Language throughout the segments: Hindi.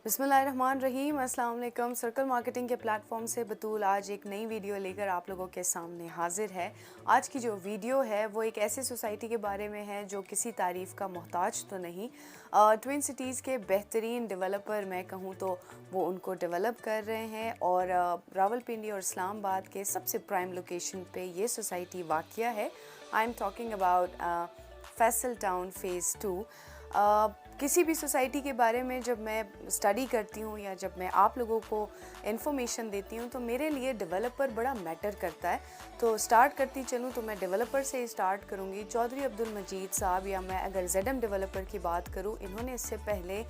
बिस्मिल्लाहिर्रहमानिर्रहीम, अस्सलाम वालेकुम। सर्कल मार्केटिंग के प्लेटफॉर्म से बतूल आज एक नई वीडियो लेकर आप लोगों के सामने हाजिर है। आज की जो वीडियो है वो एक ऐसी सोसाइटी के बारे में है जो किसी तारीफ़ का मोहताज तो नहीं। ट्विन सिटीज़ के बेहतरीन डेवलपर मैं कहूँ तो वो उनको डेवलप कर रहे हैं और रावलपिंडी और इस्लामाबाद के सबसे प्राइम लोकेशन पे ये सोसाइटी वाक़िया है। I am talking about Faisal town phase 2। किसी भी सोसाइटी के बारे में जब मैं स्टडी करती हूँ या जब मैं आप लोगों को इन्फॉर्मेशन देती हूँ तो मेरे लिए डेवलपर बड़ा मैटर करता है। तो स्टार्ट करती चलूँ तो मैं डेवलपर से स्टार्ट करूँगी। चौधरी अब्दुल मजीद साहब, या मैं अगर ZM डेवलपर की बात करूँ, इन्होंने इससे पहले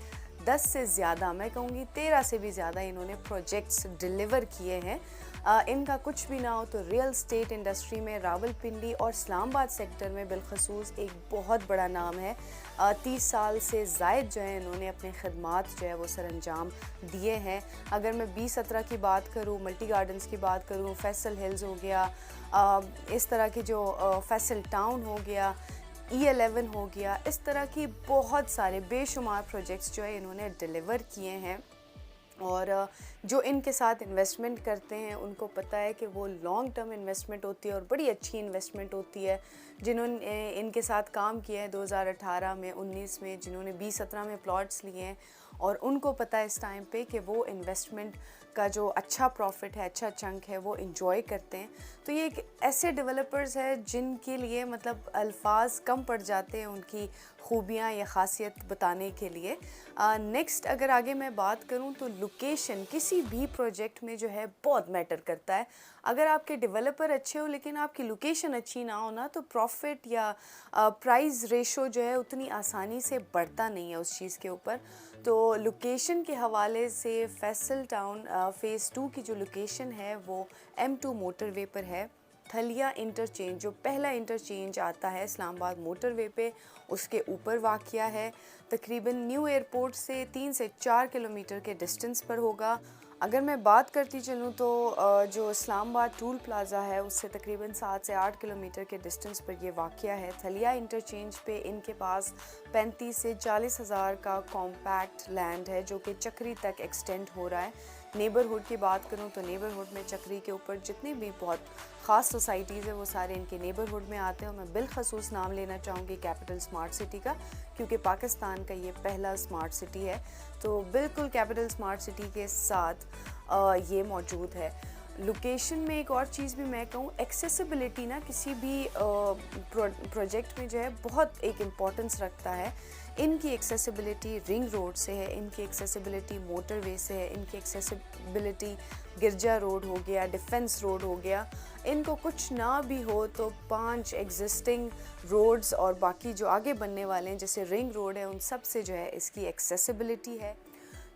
10 से ज़्यादा, मैं कहूँगी 13 से भी ज़्यादा इन्होंने प्रोजेक्ट्स डिलीवर किए हैं। इनका कुछ भी ना हो तो रियल स्टेट इंडस्ट्री में रावलपिंडी और इस्लामाबाद सेक्टर में बिलखसूस एक बहुत बड़ा नाम है। 30 साल से ज़ायद जो है इन्होंने अपने खदमात जो है वो सरअंजाम दिए हैं। अगर मैं 2017 की बात करूँ, मल्टी गार्डन्स की बात करूँ, फैसल हिल्स हो गया, इस तरह की जो फैसल टाउन हो गया, E11 हो गया, इस तरह की बहुत सारे बेशुमार प्रोजेक्ट्स जो है इन्होंने डिलीवर किए हैं। और जो इनके साथ इन्वेस्टमेंट करते हैं उनको पता है कि वो लॉन्ग टर्म इन्वेस्टमेंट होती है और बड़ी अच्छी इन्वेस्टमेंट होती है। जिन्होंने इनके साथ काम किया है 2018 में, 19 में, जिन्होंने 2017 में प्लॉट्स लिए हैं, और उनको पता है इस टाइम पे कि वो इन्वेस्टमेंट का जो अच्छा प्रॉफिट है, अच्छा चंक है, वो इंजॉय करते हैं। तो ये एक ऐसे डेवलपर्स हैं जिनके लिए मतलब अल्फाज कम पड़ जाते हैं उनकी खूबियाँ या ख़ासियत बताने के लिए। नेक्स्ट अगर आगे मैं बात करूं तो लोकेशन किसी भी प्रोजेक्ट में जो है बहुत मैटर करता है। अगर आपके डेवलपर अच्छे हो लेकिन आपकी लोकेशन अच्छी ना हो ना, तो प्रॉफिट या प्राइस रेशो जो है उतनी आसानी से बढ़ता नहीं है उस चीज़ के ऊपर। तो लोकेशन के हवाले से फैसल टाउन फ़ेज़ 2 की जो लोकेशन है वो M2 मोटरवे पर है। थलिया इंटरचेंज, जो पहला इंटरचेंज आता है इस्लामाबाद मोटरवे पे, उसके ऊपर वाक़या है। तकरीबन न्यू एयरपोर्ट से 3 से 4 किलोमीटर के डिस्टेंस पर होगा। अगर मैं बात करती चलूँ तो जो इस्लामाबाद टूल प्लाज़ा है उससे तकरीबन 7 से 8 किलोमीटर के डिस्टेंस पर ये वाक़या है। थलिया इंटरचेंज पे इनके पास 35 से 40 हज़ार का कॉम्पैक्ट लैंड है जो कि चक्री तक एक्सटेंड हो रहा है। नेबरहुड की बात करूं तो नेबरहुड में चक्री के ऊपर जितनी भी बहुत ख़ास सोसाइटीज़ है वो सारे इनके नेबरहुड में आते हैं। और मैं बिलखसूस नाम लेना चाहूँगी कैपिटल स्मार्ट सिटी का, क्योंकि पाकिस्तान का ये पहला स्मार्ट सिटी है। तो बिल्कुल कैपिटल स्मार्ट सिटी के साथ ये मौजूद है। लोकेशन में एक और चीज़ भी मैं कहूँ, एक्सेसिबिलिटी ना किसी भी प्रोजेक्ट में जो है बहुत एक इम्पॉर्टेंस रखता है। इनकी एक्सेसिबिलिटी रिंग रोड से है, इनकी एक्सेसिबिलिटी मोटरवे से है, इनकी एक्सेसिबिलिटी गिरजा रोड हो गया, डिफेंस रोड हो गया। इनको कुछ ना भी हो तो 5 एग्जिस्टिंग रोड्स और बाकी जो आगे बनने वाले हैं जैसे रिंग रोड है, उन सब से जो है इसकी एक्सेसिबिलिटी है।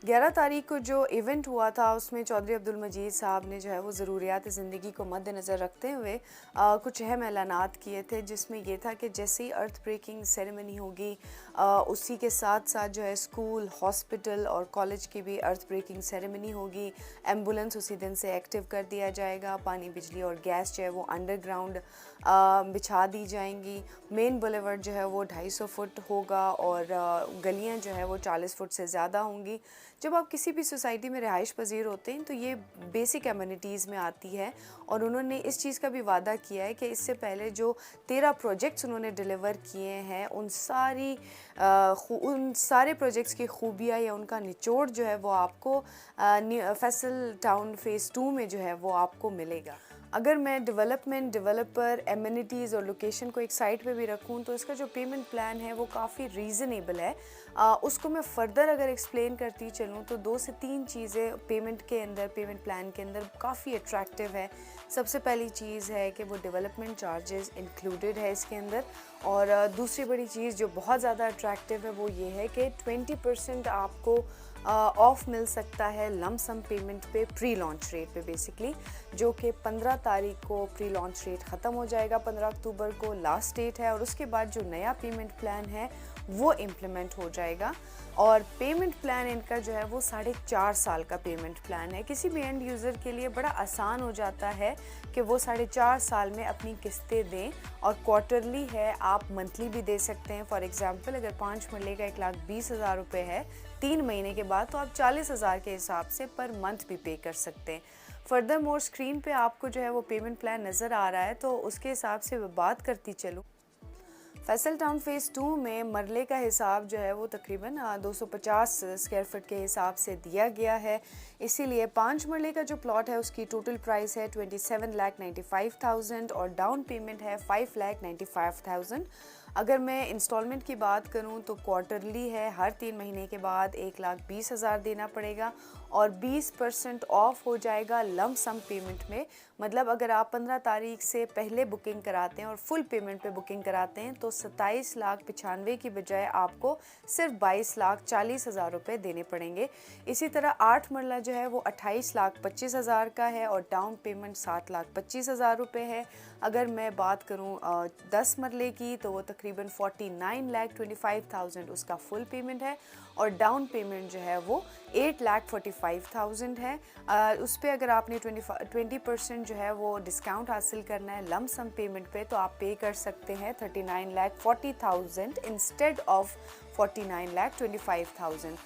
11 तारीख को जो इवेंट हुआ था उसमें चौधरी अब्दुल मजीद साहब ने जो है वो ज़रूरियात ज़िंदगी को मद्देनज़र रखते हुए कुछ अहम ऐलानात किए थे, जिसमें ये था कि जैसे ही अर्थ ब्रेकिंग सेरेमनी होगी उसी के साथ साथ जो है स्कूल, हॉस्पिटल और कॉलेज की भी अर्थ ब्रेकिंग सेरेमनी होगी। एम्बुलेंस उसी दिन से एक्टिव कर दिया जाएगा। पानी, बिजली और गैस जो है वो अंडरग्राउंड बिछा दी जाएंगी। मेन बुलेवर्ड जो है वो 250 फुट होगा और गलियाँ जो है वो 40 फुट से ज़्यादा होंगी। जब आप किसी भी सोसाइटी में रिहाइश पजीर होते हैं तो ये बेसिक एमिनिटीज़ में आती है। और उन्होंने इस चीज़ का भी वादा किया है कि इससे पहले जो 13 प्रोजेक्ट्स उन्होंने डिलीवर किए हैं उन सारे प्रोजेक्ट्स की खूबियाँ या उनका निचोड़ जो है वो आपको फैसल टाउन फ़ेज़ 2 में जो है वो आपको मिलेगा। अगर मैं डेवलपमेंट, डेवलपर, एमिनिटीज़ और लोकेशन को एक साइड पे भी रखूँ तो इसका जो पेमेंट प्लान है वो काफ़ी रीज़नेबल है। उसको मैं फ़र्दर अगर एक्सप्लेन करती चलूँ तो 2 से 3 चीज़ें पेमेंट प्लान के अंदर काफ़ी अट्रैक्टिव है। सबसे पहली चीज़ है कि वो डेवलपमेंट चार्जेस इंक्लूडेड है इसके अंदर। और दूसरी बड़ी चीज़ जो बहुत ज़्यादा अट्रैक्टिव है वो ये है कि 20% आपको ऑफ मिल सकता है लमसम पेमेंट पे, प्री लॉन्च रेट पे बेसिकली, जो कि 15 तारीख को प्री लॉन्च रेट ख़त्म हो जाएगा। 15 अक्टूबर को लास्ट डेट है और उसके बाद जो नया पेमेंट प्लान है वो इम्प्लीमेंट हो जाएगा। और पेमेंट प्लान इनका जो है वो 4.5 साल का पेमेंट प्लान है। किसी भी एंड यूज़र के लिए बड़ा आसान हो जाता है कि वो 4.5 साल में अपनी किस्तें दें। और क्वार्टरली है, आप मंथली भी दे सकते हैं। फॉर एग्ज़ाम्पल अगर 5 मरले का 1,20,000 रुपये है, 3 महीने के बाद तो आप 40,000 के हिसाब से पर मंथ भी पे कर सकते हैं। फर्दर मोर स्क्रीन पे आपको जो है वो पेमेंट प्लान नज़र आ रहा है, तो उसके हिसाब से मैं बात करती चलूँ। फैसल टाउन फ़ेज़ 2 में मरले का हिसाब जो है वो तकरीबन 250 स्क्वायर फीट के हिसाब से दिया गया है। इसीलिए 5 मरले का जो प्लॉट है उसकी टोटल प्राइस है 27,95,000 और डाउन पेमेंट है 5,95,000। अगर मैं इंस्टॉलमेंट की बात करूं तो क्वार्टरली है, हर 3 महीने के बाद 1,20,000 देना पड़ेगा और 20% ऑफ हो जाएगा लम सम पेमेंट में। मतलब अगर आप 15 तारीख से पहले बुकिंग कराते हैं और फुल पेमेंट पे बुकिंग कराते हैं तो 27,95,000 की बजाय आपको सिर्फ 22,40,000 रुपये देने पड़ेंगे। इसी तरह 8 मरला जो है वो 28,25,000 का है और डाउन पेमेंट 7,25,000 रुपये है। अगर मैं बात करूं 10 मरले की तो वो तकरीबन 49,25,000 उसका फुल पेमेंट है और डाउन पेमेंट जो है वो 8,45,000 है। उस पर अगर आपने 20% जो है वो डिस्काउंट हासिल करना है लम सम पेमेंट पे तो आप पे कर सकते हैं 39,40,000 इंस्टेड ऑफ 49,25,000।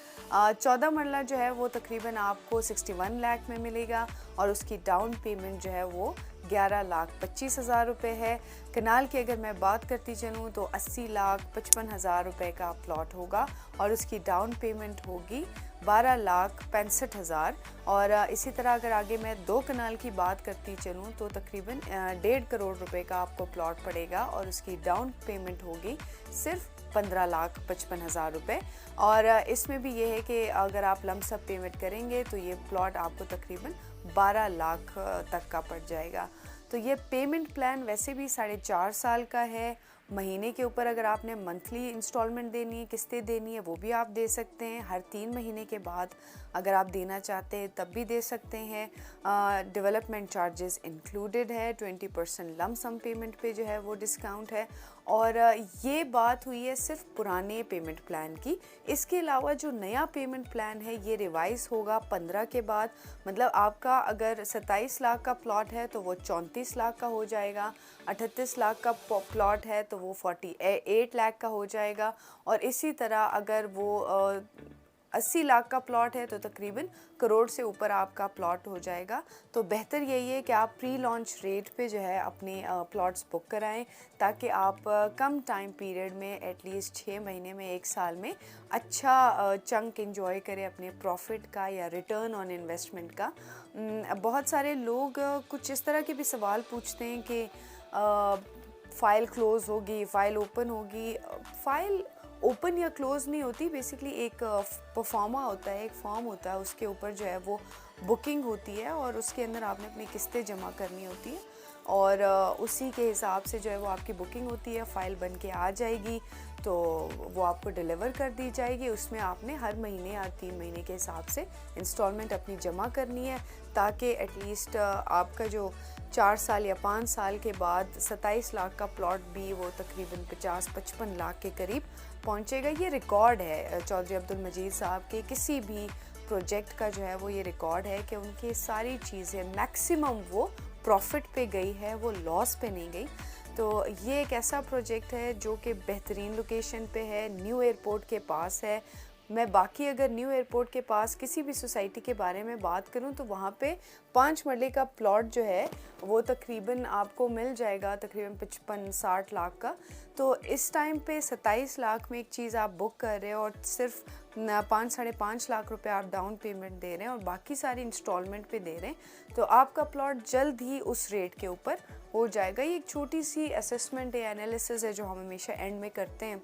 14 मरला जो है वो तकरीबन आपको 61 लाख में मिलेगा और उसकी डाउन पेमेंट जो है वो 11,25,000 रुपये है। कनाल की अगर मैं बात करती चलूँ तो 80,55,000 रुपये का प्लॉट होगा और उसकी डाउन पेमेंट होगी 12,65,000। और इसी तरह अगर आगे मैं 2 कनाल की बात करती चलूँ तो तकरीबन 1.5 करोड़ रुपए का आपको प्लॉट पड़ेगा और उसकी डाउन पेमेंट होगी सिर्फ 15,55,000 रुपये। और इसमें भी ये है कि अगर आप लमसम पेमेंट करेंगे तो ये प्लॉट आपको तकरीबन 12 लाख तक का पड़ जाएगा। तो ये पेमेंट प्लान वैसे भी 4.5 साल का है। महीने के ऊपर अगर आपने मंथली इंस्टॉलमेंट देनी है, किस्तें देनी है, वो भी आप दे सकते हैं। हर 3 महीने के बाद अगर आप देना चाहते हैं तब भी दे सकते हैं। डेवलपमेंट चार्जेस इंक्लूडेड है, 20% लम सम पेमेंट पे जो है वो डिस्काउंट है। और ये बात हुई है सिर्फ पुराने पेमेंट प्लान की। इसके अलावा जो नया पेमेंट प्लान है ये रिवाइज होगा 15 के बाद। मतलब आपका अगर 27 लाख का प्लॉट है तो वो 34 लाख का हो जाएगा, 38 लाख का प्लॉट है तो वो 48 लाख का हो जाएगा और इसी तरह अगर वो 80 लाख का प्लॉट है तो तकरीबन करोड़ से ऊपर आपका प्लॉट हो जाएगा। तो बेहतर यही है कि आप प्री लॉन्च रेट पे जो है अपने प्लॉट्स बुक कराएं ताकि आप कम टाइम पीरियड में एटलीस्ट 6 महीने में 1 साल में अच्छा चंक एंजॉय करें अपने प्रॉफिट का या रिटर्न ऑन इन्वेस्टमेंट का। बहुत सारे लोग कुछ इस तरह के भी सवाल पूछते हैं कि फ़ाइल क्लोज़ होगी, फ़ाइल ओपन होगी। फ़ाइल ओपन या क्लोज़ नहीं होती, बेसिकली एक परफॉर्मा होता है, एक फॉर्म होता है, उसके ऊपर जो है वो बुकिंग होती है और उसके अंदर आपने अपनी किस्तें जमा करनी होती है और उसी के हिसाब से जो है वो आपकी बुकिंग होती है। फ़ाइल बन के आ जाएगी तो वो आपको डिलीवर कर दी जाएगी। उसमें आपने हर महीने या 3 महीने के हिसाब से इंस्टॉलमेंट अपनी जमा करनी है ताकि एटलीस्ट आपका जो 4 साल या 5 साल के बाद 27 लाख का प्लॉट भी वो तकरीबन 50-55 लाख के करीब पहुंचेगा। ये रिकॉर्ड है चौधरी अब्दुल मजीद साहब के किसी भी प्रोजेक्ट का जो है वो ये रिकॉर्ड है कि उनकी सारी चीज़ें मैक्सिमम वो प्रॉफिट पे गई है, वो लॉस पे नहीं गई। तो ये एक ऐसा प्रोजेक्ट है जो कि बेहतरीन लोकेशन पे है, न्यू एयरपोर्ट के पास है। मैं बाकी अगर न्यू एयरपोर्ट के पास किसी भी सोसाइटी के बारे में बात करूं तो वहाँ पे 5 मरले का प्लॉट जो है वो तकरीबन आपको मिल जाएगा तकरीबन 55-60 लाख का। तो इस टाइम पे 27 लाख में एक चीज़ आप बुक कर रहे हो और सिर्फ 5-5.5 लाख रुपए आप डाउन पेमेंट दे रहे हैं और बाकी सारी इंस्टॉलमेंट पे दे रहे हैं तो आपका प्लॉट जल्द ही उस रेट के ऊपर हो जाएगा। ये एक छोटी सी असेसमेंट है, एनालिसिस है जो हम हमेशा एंड में करते हैं।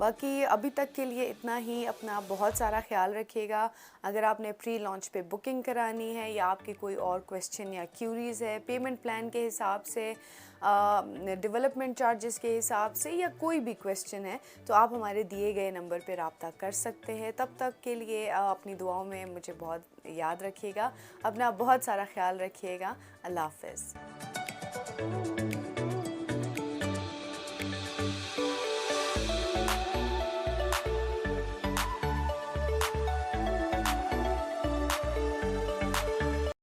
बाकी अभी तक के लिए इतना ही। अपना बहुत सारा ख्याल रखिएगा। अगर आपने प्री लॉन्च पे बुकिंग करानी है या आपकी कोई और क्वेश्चन या क्यूरीज़ है पेमेंट प्लान के हिसाब से, डेवलपमेंट चार्जेस के हिसाब से या कोई भी क्वेश्चन है तो आप हमारे दिए गए नंबर पे रब्ता कर सकते हैं। तब तक के लिए अपनी दुआओं में मुझे बहुत याद रखिएगा। अपना बहुत सारा ख्याल रखिएगा। अल्लाह हाफ़िज़।